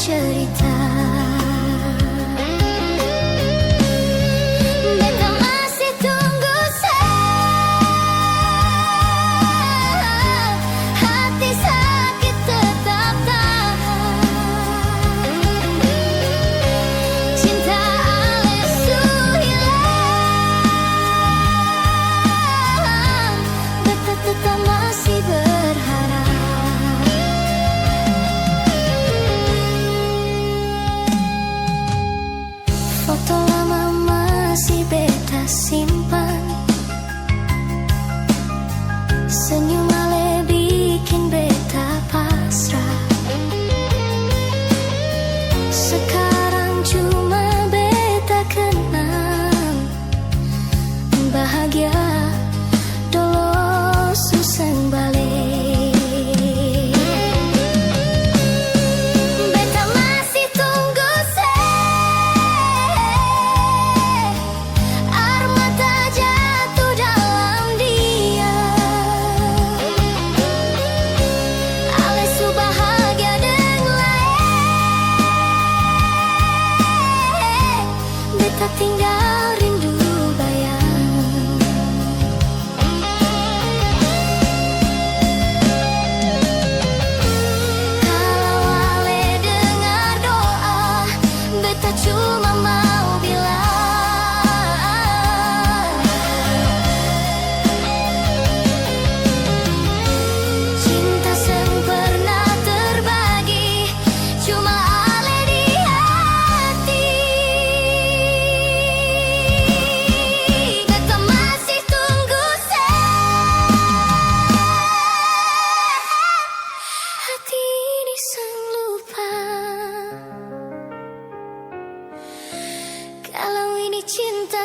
cerita. Beta masih tunggu hati sakit tetap tahan. Cinta alesu hilang, beta tetap masih berharap. Foto lama masih beta simpan, senyum ale bikin beta pasrah. Sekarang cuma beta kenang bahagia dolo suseng balik. Beta tinggal rindu bayang. Kalau ale dengar doa, beta cuma mau bilang, cinta sempurna terbagi, cuma ale di hati. Hati ini sang lupa kalau ini cinta